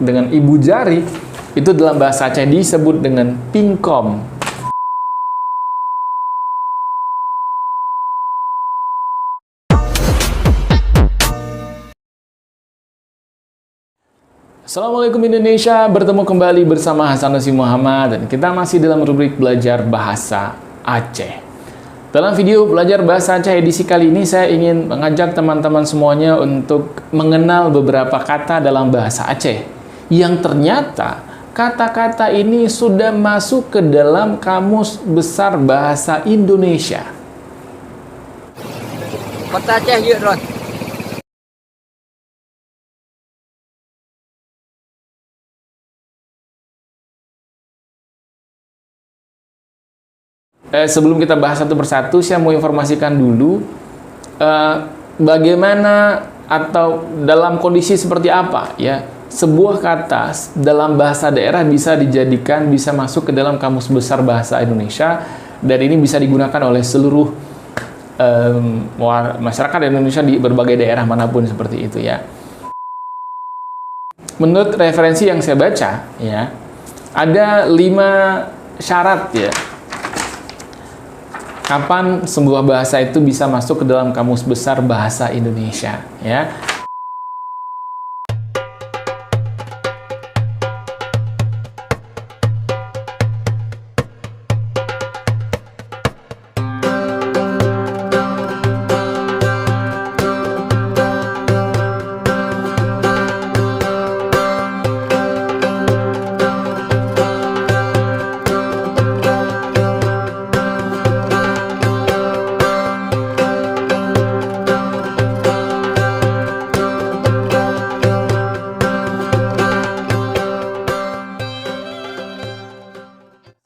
dengan ibu jari, itu dalam bahasa Aceh disebut dengan pingkom. Assalamualaikum Indonesia, bertemu kembali bersama Hasanusi Muhammad, dan kita masih dalam rubrik belajar bahasa Aceh. Dalam video belajar bahasa Aceh edisi kali ini, saya ingin mengajak teman-teman semuanya untuk mengenal beberapa kata dalam bahasa Aceh yang ternyata kata-kata ini sudah masuk ke dalam Kamus Besar Bahasa Indonesia. Kota Aceh yuk, Ron. Sebelum kita bahas satu persatu, saya mau informasikan dulu bagaimana atau dalam kondisi seperti apa ya sebuah kata dalam bahasa daerah bisa masuk ke dalam Kamus Besar Bahasa Indonesia, dan ini bisa digunakan oleh seluruh masyarakat Indonesia di berbagai daerah manapun seperti itu ya. Menurut referensi yang saya baca ya, ada 5 syarat ya kapan sebuah bahasa itu bisa masuk ke dalam Kamus Besar Bahasa Indonesia ya.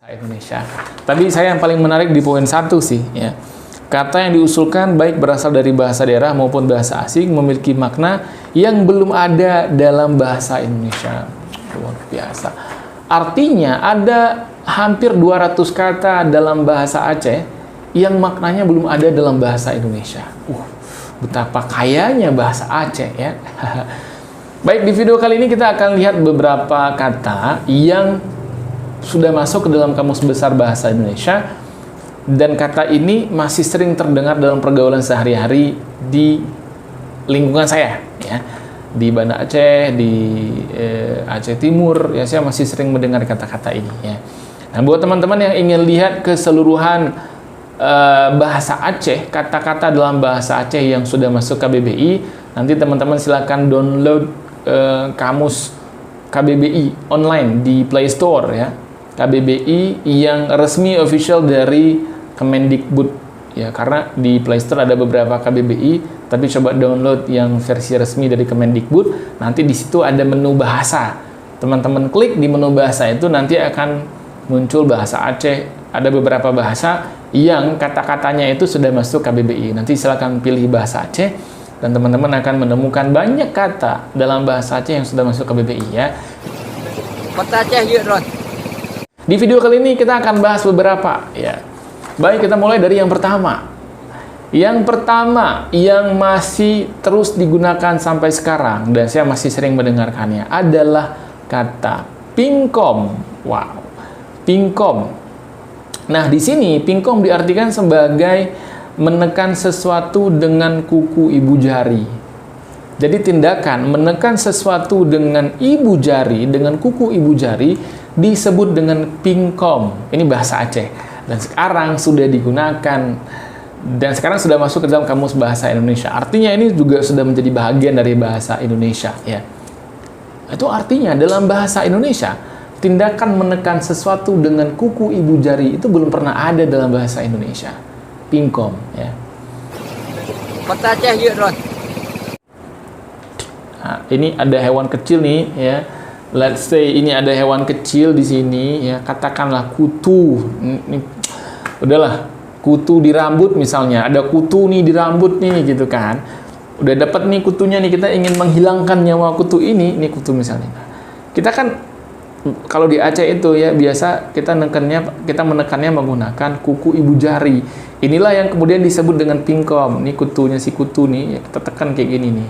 Indonesia. Tapi saya yang paling menarik di poin 1 sih ya. Kata yang diusulkan baik berasal dari bahasa daerah maupun bahasa asing memiliki makna yang belum ada dalam bahasa Indonesia. Luar biasa. Artinya ada hampir 200 kata dalam bahasa Aceh yang maknanya belum ada dalam bahasa Indonesia. Betapa kayanya bahasa Aceh ya. Baik, di video kali ini kita akan lihat beberapa kata yang sudah masuk ke dalam Kamus Besar Bahasa Indonesia, dan kata ini masih sering terdengar dalam pergaulan sehari-hari di lingkungan saya ya, di Banda Aceh, di Aceh Timur ya, saya masih sering mendengar kata-kata ini ya. Nah, buat teman-teman yang ingin lihat keseluruhan bahasa Aceh, kata-kata dalam bahasa Aceh yang sudah masuk KBBI, nanti teman-teman silakan download kamus KBBI online di Play Store ya. KBBI yang resmi official dari Kemendikbud ya, karena di Play Store ada beberapa KBBI, tapi coba download yang versi resmi dari Kemendikbud. Nanti di situ ada menu bahasa, teman-teman klik di menu bahasa itu nanti akan muncul bahasa Aceh. Ada beberapa bahasa yang kata-katanya itu sudah masuk KBBI. Nanti silakan pilih bahasa Aceh, dan teman-teman akan menemukan banyak kata dalam bahasa Aceh yang sudah masuk KBBI ya. Kota Aceh yuk, Ron. Di video kali ini kita akan bahas beberapa ya. Baik, kita mulai dari yang pertama. Yang pertama yang masih terus digunakan sampai sekarang dan saya masih sering mendengarkannya adalah kata pingkom. Wow, pingkom. Nah, di sini pingkom diartikan sebagai menekan sesuatu dengan kuku ibu jari. Jadi tindakan menekan sesuatu dengan ibu jari, dengan kuku ibu jari, disebut dengan pingkom. Ini bahasa Aceh, dan sekarang sudah digunakan dan sekarang sudah masuk ke dalam Kamus Bahasa Indonesia. Artinya ini juga sudah menjadi bagian dari bahasa Indonesia ya. Itu artinya dalam bahasa Indonesia, tindakan menekan sesuatu dengan kuku ibu jari itu belum pernah ada dalam bahasa Indonesia. Pingkom ya. Kota Aceh yuk, Ron. Nah, ini ada hewan kecil nih ya. Let's say ini ada hewan kecil di sini ya, katakanlah kutu. Ini udahlah, kutu di rambut misalnya. Ada kutu nih di rambut nih gitu kan. Udah dapat nih kutunya nih, kita ingin menghilangkan nyawa kutu ini kutu misalnya. Kita kan kalau di Aceh itu ya biasa kita menekannya menggunakan kuku ibu jari. Inilah yang kemudian disebut dengan pingkom. Ini kutunya si kutu nih, ya kita tekan kayak gini nih.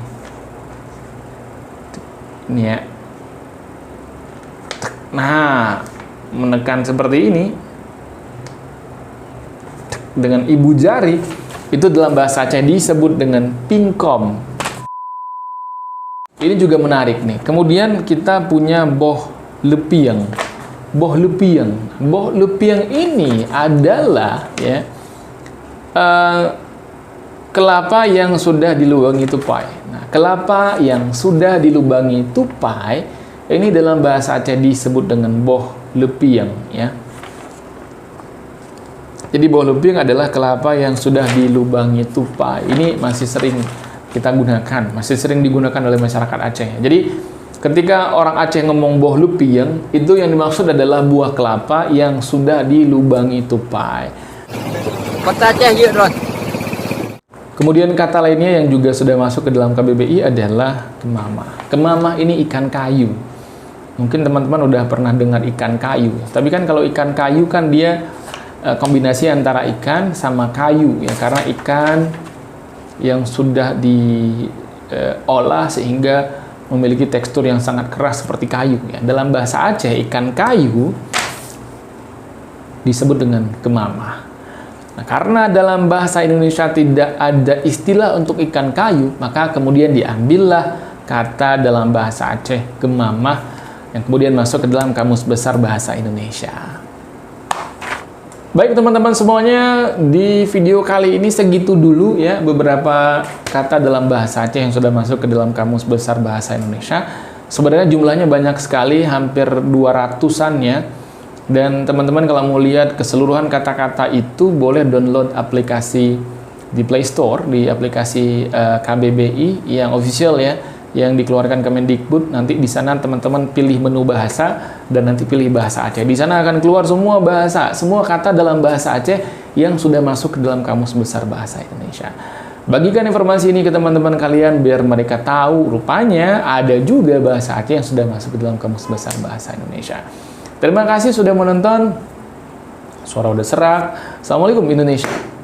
Ini ya. Nah, menekan seperti ini dengan ibu jari itu dalam bahasa Aceh disebut dengan pingkom. Ini juga menarik nih. Kemudian kita punya boh lepiang. Boh lepiang. Boh lepiang ini adalah ya kelapa yang sudah dilubangi tupai. Nah, kelapa yang sudah dilubangi tupai ini dalam bahasa Aceh disebut dengan boh lepiang ya. Jadi boh lepiang adalah kelapa yang sudah dilubangi tupai. Ini masih sering kita gunakan, masih sering digunakan oleh masyarakat Aceh. Jadi ketika orang Aceh ngomong boh lepiang, itu yang dimaksud adalah buah kelapa yang sudah dilubangi tupai. Kota Aceh yuk Ron. Kemudian kata lainnya yang juga sudah masuk ke dalam KBBI adalah kemamah. Kemamah ini ikan kayu. Mungkin teman-teman udah pernah dengar ikan kayu. Tapi kan kalau ikan kayu kan dia kombinasi antara ikan sama kayu ya, karena ikan yang sudah diolah sehingga memiliki tekstur yang sangat keras seperti kayu ya. Dalam bahasa Aceh ikan kayu disebut dengan kemamah. Nah, karena dalam bahasa Indonesia tidak ada istilah untuk ikan kayu, maka kemudian diambillah kata dalam bahasa Aceh kemamah yang kemudian masuk ke dalam Kamus Besar Bahasa Indonesia. Baik teman-teman semuanya, di video kali ini segitu dulu ya beberapa kata dalam bahasa Aceh yang sudah masuk ke dalam Kamus Besar Bahasa Indonesia. Sebenarnya jumlahnya banyak sekali, hampir 200-an ya. Dan teman-teman kalau mau lihat keseluruhan kata-kata itu boleh download aplikasi di Play Store, di aplikasi KBBI yang official ya, yang dikeluarkan Kemendikbud. Nanti di sana teman-teman pilih menu bahasa dan nanti pilih bahasa Aceh. Di sana akan keluar semua bahasa, semua kata dalam bahasa Aceh yang sudah masuk ke dalam Kamus Besar Bahasa Indonesia. Bagikan informasi ini ke teman-teman kalian biar mereka tahu rupanya ada juga bahasa Aceh yang sudah masuk ke dalam Kamus Besar Bahasa Indonesia. Terima kasih sudah menonton. Suara udah serak. Assalamualaikum Indonesia.